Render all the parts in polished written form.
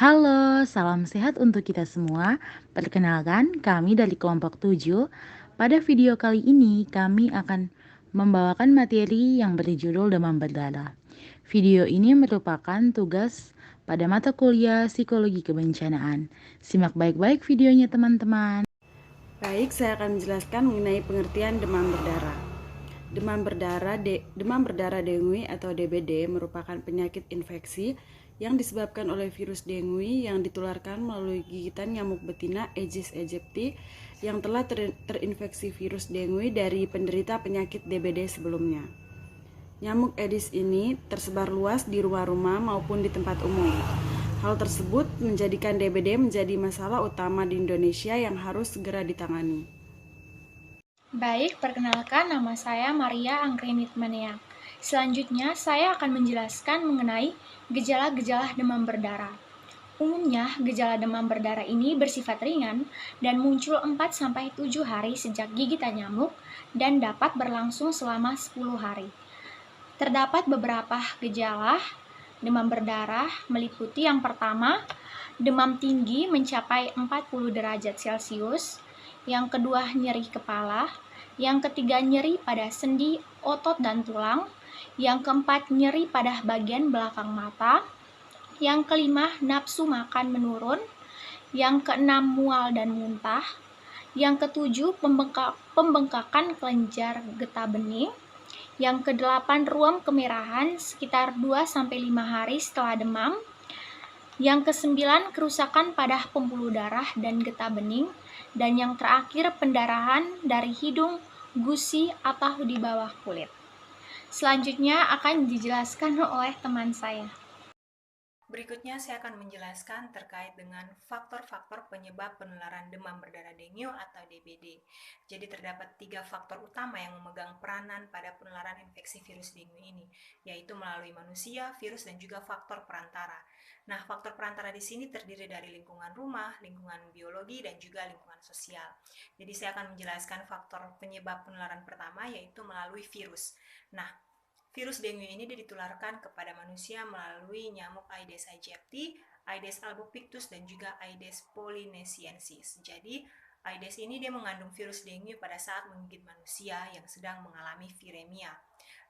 Halo, salam sehat untuk kita semua. Perkenalkan, kami dari kelompok 7. Pada video kali ini, kami akan membawakan materi yang berjudul demam berdarah. Video ini merupakan tugas pada mata kuliah Psikologi Kebencanaan. Simak baik-baik videonya, teman-teman. Baik, saya akan menjelaskan mengenai pengertian demam berdarah. Demam berdarah dengue atau DBD merupakan penyakit infeksi yang disebabkan oleh virus dengue yang ditularkan melalui gigitan nyamuk betina Aedes aegypti yang telah terinfeksi virus dengue dari penderita penyakit DBD sebelumnya. Nyamuk Aedes ini tersebar luas di rumah-rumah maupun di tempat umum. Hal tersebut menjadikan DBD menjadi masalah utama di Indonesia yang harus segera ditangani. Baik, perkenalkan nama saya Maria Angkrinitmania. Selanjutnya, saya akan menjelaskan mengenai gejala-gejala demam berdarah. Umumnya, gejala demam berdarah ini bersifat ringan dan muncul 4-7 hari sejak gigitan nyamuk dan dapat berlangsung selama 10 hari. Terdapat beberapa gejala demam berdarah meliputi yang pertama, demam tinggi mencapai 40 derajat Celcius, yang kedua nyeri kepala, yang ketiga nyeri pada sendi, otot, dan tulang, yang keempat nyeri pada bagian belakang mata, yang kelima nafsu makan menurun, yang keenam mual dan muntah, yang ketujuh pembengkakan kelenjar getah bening, yang kedelapan ruam kemerahan sekitar 2-5 hari setelah demam, yang kesembilan kerusakan pada pembuluh darah dan getah bening, dan yang terakhir pendarahan dari hidung, gusi, atau di bawah kulit. Selanjutnya akan dijelaskan oleh teman saya. Berikutnya saya akan menjelaskan terkait dengan faktor-faktor penyebab penularan demam berdarah dengue atau DBD. Jadi terdapat 3 faktor utama yang memegang peranan pada penularan infeksi virus dengue ini, yaitu melalui manusia, virus, dan juga faktor perantara. Nah, faktor perantara di sini terdiri dari lingkungan rumah, lingkungan biologi, dan juga lingkungan sosial. Jadi saya akan menjelaskan faktor penyebab penularan pertama, yaitu melalui virus. Nah, virus dengue ini ditularkan kepada manusia melalui nyamuk Aedes aegypti, Aedes albopictus, dan juga Aedes polynesiensis. Jadi, Aedes ini dia mengandung virus dengue pada saat menggigit manusia yang sedang mengalami viremia.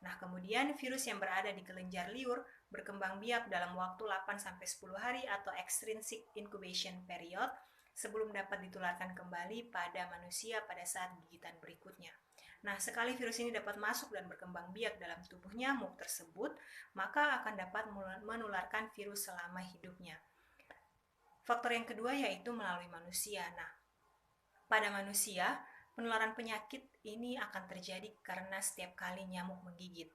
Nah, kemudian virus yang berada di kelenjar liur berkembang biak dalam waktu 8-10 hari atau extrinsic incubation period sebelum dapat ditularkan kembali pada manusia pada saat gigitan berikutnya. Nah, sekali virus ini dapat masuk dan berkembang biak dalam tubuh nyamuk tersebut, maka akan dapat menularkan virus selama hidupnya. Faktor yang kedua yaitu melalui manusia. Nah, pada manusia, penularan penyakit ini akan terjadi karena setiap kali nyamuk menggigit.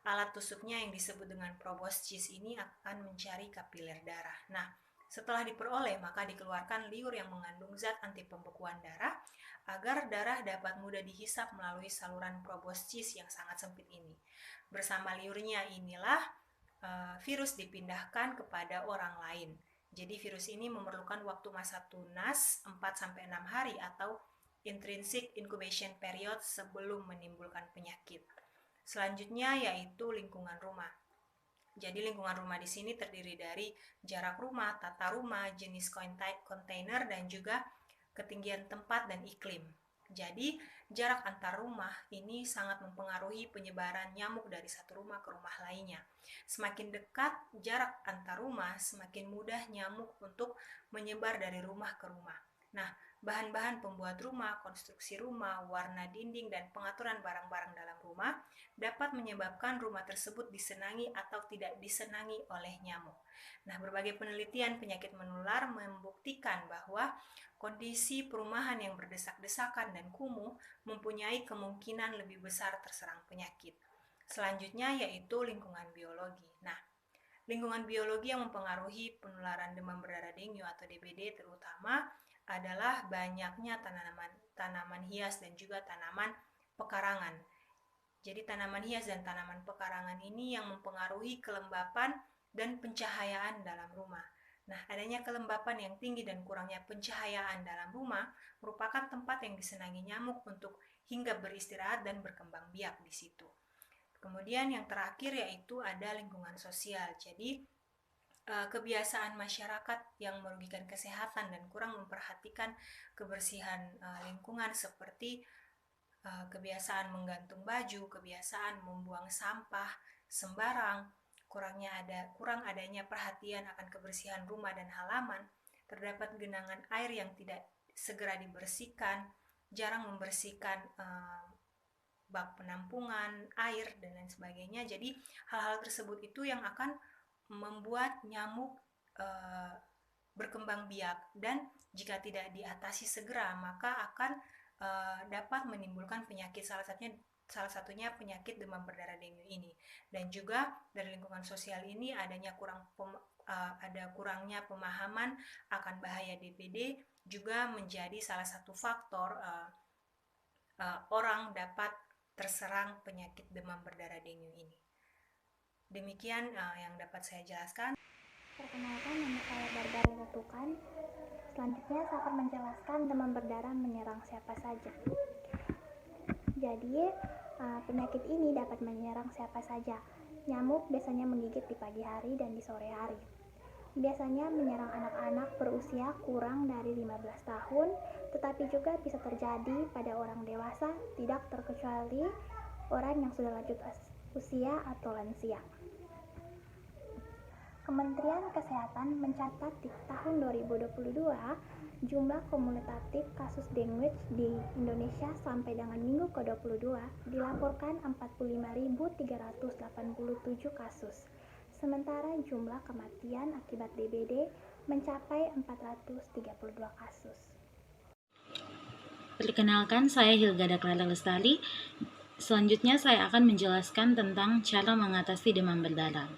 Alat tusuknya yang disebut dengan proboscis ini akan mencari kapiler darah. Nah, setelah diperoleh, maka dikeluarkan liur yang mengandung zat anti pembekuan darah agar darah dapat mudah dihisap melalui saluran proboscis yang sangat sempit ini. Bersama liurnya inilah virus dipindahkan kepada orang lain. Jadi virus ini memerlukan waktu masa tunas 4-6 hari atau intrinsic incubation period sebelum menimbulkan penyakit. Selanjutnya yaitu lingkungan rumah. Jadi lingkungan rumah di sini terdiri dari jarak rumah, tata rumah, jenis kontainer, dan juga ketinggian tempat dan iklim. Jadi jarak antar rumah ini sangat mempengaruhi penyebaran nyamuk dari satu rumah ke rumah lainnya. Semakin dekat jarak antar rumah, semakin mudah nyamuk untuk menyebar dari rumah ke rumah. Nah, bahan-bahan pembuat rumah, konstruksi rumah, warna dinding, dan pengaturan barang-barang dalam rumah dapat menyebabkan rumah tersebut disenangi atau tidak disenangi oleh nyamuk. Nah, berbagai penelitian penyakit menular membuktikan bahwa kondisi perumahan yang berdesak-desakan dan kumuh mempunyai kemungkinan lebih besar terserang penyakit. Selanjutnya yaitu lingkungan biologi. Nah, lingkungan biologi yang mempengaruhi penularan demam berdarah dengue atau DBD terutama adalah banyaknya tanaman hias dan juga tanaman pekarangan. Jadi tanaman hias dan tanaman pekarangan ini yang mempengaruhi kelembapan dan pencahayaan dalam rumah. Nah, adanya kelembapan yang tinggi dan kurangnya pencahayaan dalam rumah merupakan tempat yang disenangi nyamuk untuk hinggap beristirahat dan berkembang biak di situ. Kemudian yang terakhir yaitu ada lingkungan sosial. Jadi kebiasaan masyarakat yang merugikan kesehatan dan kurang memperhatikan kebersihan lingkungan, seperti kebiasaan menggantung baju, kebiasaan membuang sampah sembarang, kurang adanya perhatian akan kebersihan rumah dan halaman, terdapat genangan air yang tidak segera dibersihkan, jarang membersihkan bak penampungan air dan lain sebagainya. Jadi hal-hal tersebut itu yang akan membuat nyamuk berkembang biak, dan jika tidak diatasi segera maka akan dapat menimbulkan penyakit, salah satunya penyakit demam berdarah dengue ini. Dan juga dari lingkungan sosial ini ada kurangnya pemahaman akan bahaya DBD juga menjadi salah satu faktor orang dapat terserang penyakit demam berdarah dengue ini. Demikian yang dapat saya jelaskan. Perkenalkan, nama saya Barbara Ratukan. Selanjutnya saya akan menjelaskan demam berdarah menyerang siapa saja. Jadi, penyakit ini dapat menyerang siapa saja. Nyamuk biasanya menggigit di pagi hari dan di sore hari. Biasanya menyerang anak-anak berusia kurang dari 15 tahun, tetapi juga bisa terjadi pada orang dewasa, tidak terkecuali orang yang sudah lanjut usia atau lansia. Kementerian Kesehatan mencatat di tahun 2022, jumlah kumulatif kasus dengue di Indonesia sampai dengan minggu ke-22 dilaporkan 45.387 kasus. Sementara jumlah kematian akibat DBD mencapai 432 kasus. Perkenalkan, saya Hilgada Clara Lestari. Selanjutnya saya akan menjelaskan tentang cara mengatasi demam berdarah.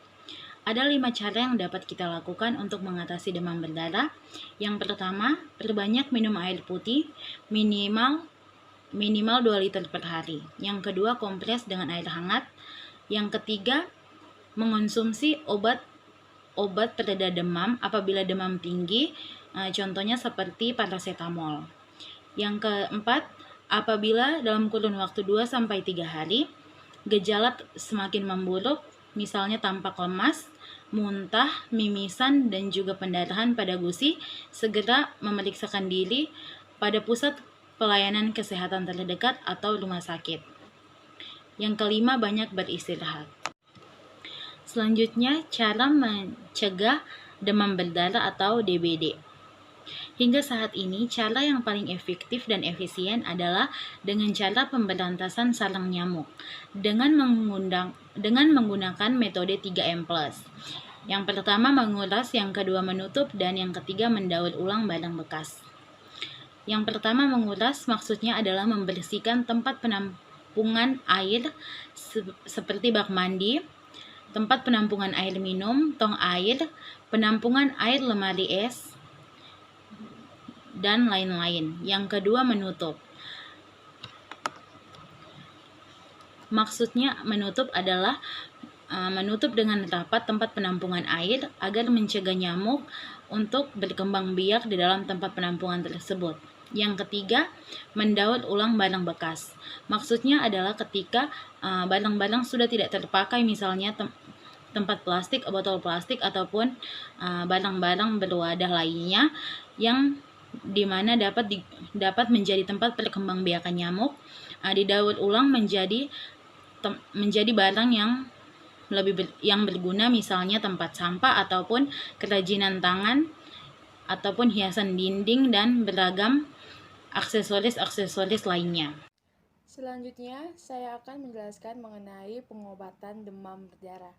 Ada 5 cara yang dapat kita lakukan untuk mengatasi demam berdarah. Yang pertama, perbanyak minum air putih minimal 2 liter per hari. Yang kedua, kompres dengan air hangat. Yang ketiga, mengonsumsi obat pereda demam apabila demam tinggi, contohnya seperti paracetamol. Yang keempat, apabila dalam kurun waktu 2-3 hari gejala semakin memburuk, misalnya tampak lemas, muntah, mimisan, dan juga pendarahan pada gusi, segera memeriksakan diri pada pusat pelayanan kesehatan terdekat atau rumah sakit. Yang kelima, banyak beristirahat. Selanjutnya, cara mencegah demam berdarah atau DBD. Hingga saat ini, cara yang paling efektif dan efisien adalah dengan cara pemberantasan sarang nyamuk dengan menggunakan metode 3M+. Yang pertama menguras, yang kedua menutup, dan yang ketiga mendaur ulang barang bekas. Yang pertama menguras maksudnya adalah membersihkan tempat penampungan air seperti bak mandi, tempat penampungan air minum, tong air, penampungan air lemari es, dan lain-lain. Yang kedua menutup. Maksudnya menutup adalah menutup dengan rapat tempat penampungan air agar mencegah nyamuk untuk berkembang biak di dalam tempat penampungan tersebut. Yang ketiga, mendaur ulang barang bekas. Maksudnya adalah ketika barang-barang sudah tidak terpakai, misalnya tempat plastik, botol plastik, ataupun barang-barang berwadah lainnya yang dimana dapat menjadi tempat perkembangbiakan nyamuk, didaur ulang menjadi barang yang berguna, misalnya tempat sampah ataupun kerajinan tangan ataupun hiasan dinding dan beragam aksesoris lainnya. Selanjutnya, saya akan menjelaskan mengenai pengobatan demam berdarah.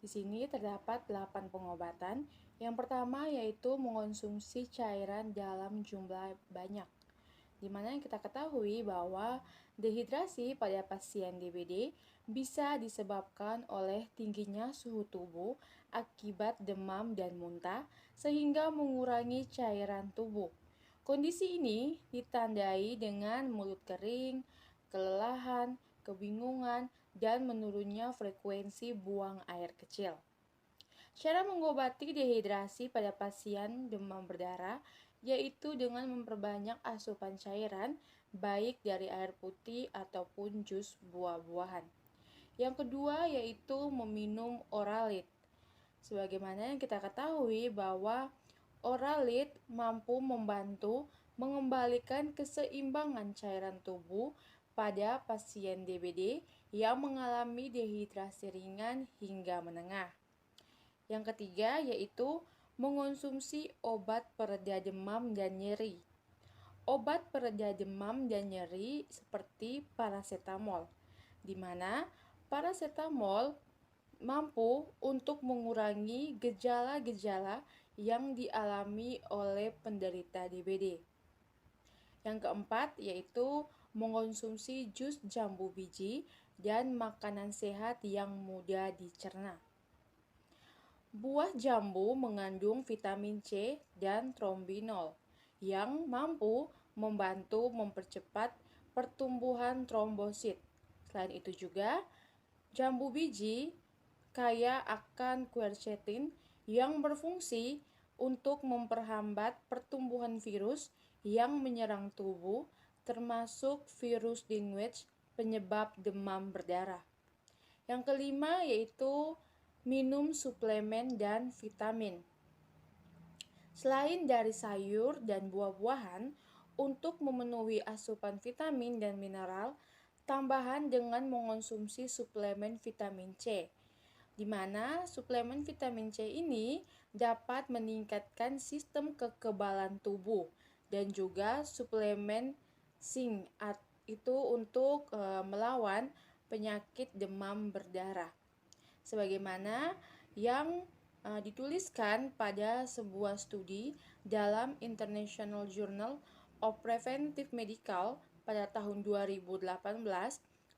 Di sini terdapat 8 pengobatan. Yang pertama yaitu mengonsumsi cairan dalam jumlah banyak, di mana kita ketahui bahwa dehidrasi pada pasien DBD bisa disebabkan oleh tingginya suhu tubuh akibat demam dan muntah, sehingga mengurangi cairan tubuh. Kondisi ini ditandai dengan mulut kering, kelelahan, kebingungan, dan menurunnya frekuensi buang air kecil. Cara mengobati dehidrasi pada pasien demam berdarah yaitu dengan memperbanyak asupan cairan, baik dari air putih ataupun jus buah-buahan. Yang kedua yaitu meminum Oralit. Sebagaimana yang kita ketahui bahwa Oralid mampu membantu mengembalikan keseimbangan cairan tubuh pada pasien DBD yang mengalami dehidrasi ringan hingga menengah. Yang ketiga yaitu mengonsumsi obat pereda demam dan nyeri. Obat pereda demam dan nyeri seperti parasetamol, di mana parasetamol mampu untuk mengurangi gejala-gejala yang dialami oleh penderita DBD. Yang keempat yaitu mengonsumsi jus jambu biji dan makanan sehat yang mudah dicerna. Buah jambu mengandung vitamin C dan trombinol yang mampu membantu mempercepat pertumbuhan trombosit. Selain itu juga, jambu biji kaya akan quercetin yang berfungsi untuk memperhambat pertumbuhan virus yang menyerang tubuh, termasuk virus dengue penyebab demam berdarah. Yang kelima yaitu minum suplemen dan vitamin. Selain dari sayur dan buah-buahan, untuk memenuhi asupan vitamin dan mineral, tambahan dengan mengonsumsi suplemen vitamin C, di mana suplemen vitamin C ini dapat meningkatkan sistem kekebalan tubuh, dan juga suplemen zinc itu untuk melawan penyakit demam berdarah. Sebagaimana yang dituliskan pada sebuah studi dalam International Journal of Preventive Medical pada tahun 2018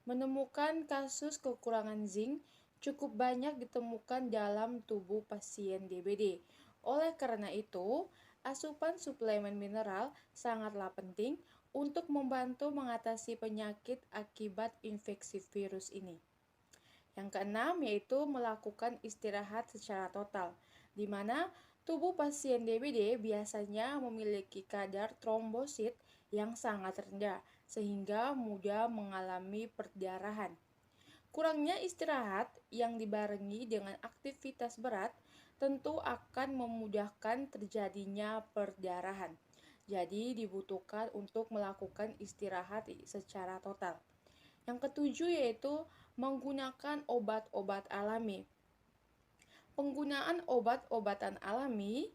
menemukan kasus kekurangan zinc cukup banyak ditemukan dalam tubuh pasien DBD. Oleh karena itu, asupan suplemen mineral sangatlah penting untuk membantu mengatasi penyakit akibat infeksi virus ini. Yang keenam yaitu melakukan istirahat secara total, di mana tubuh pasien DBD biasanya memiliki kadar trombosit yang sangat rendah, sehingga mudah mengalami perdarahan. Kurangnya istirahat yang dibarengi dengan aktivitas berat tentu akan memudahkan terjadinya perdarahan. Jadi dibutuhkan untuk melakukan istirahat secara total. Yang ketujuh yaitu menggunakan obat-obat alami. Penggunaan obat-obatan alami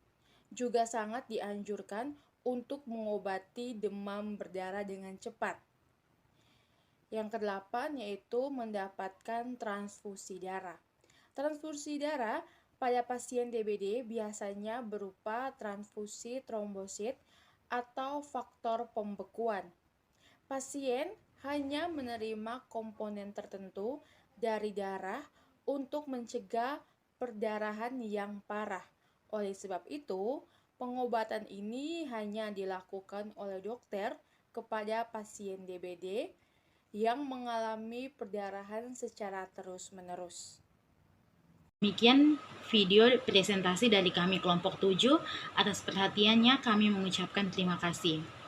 juga sangat dianjurkan untuk mengobati demam berdarah dengan cepat. Yang kedelapan yaitu mendapatkan transfusi darah. Transfusi darah pada pasien DBD biasanya berupa transfusi trombosit atau faktor pembekuan. Pasien hanya menerima komponen tertentu dari darah untuk mencegah perdarahan yang parah. Oleh sebab itu, pengobatan ini hanya dilakukan oleh dokter kepada pasien DBD yang mengalami perdarahan secara terus-menerus. Demikian video presentasi dari kami kelompok 7. Atas perhatiannya kami mengucapkan terima kasih.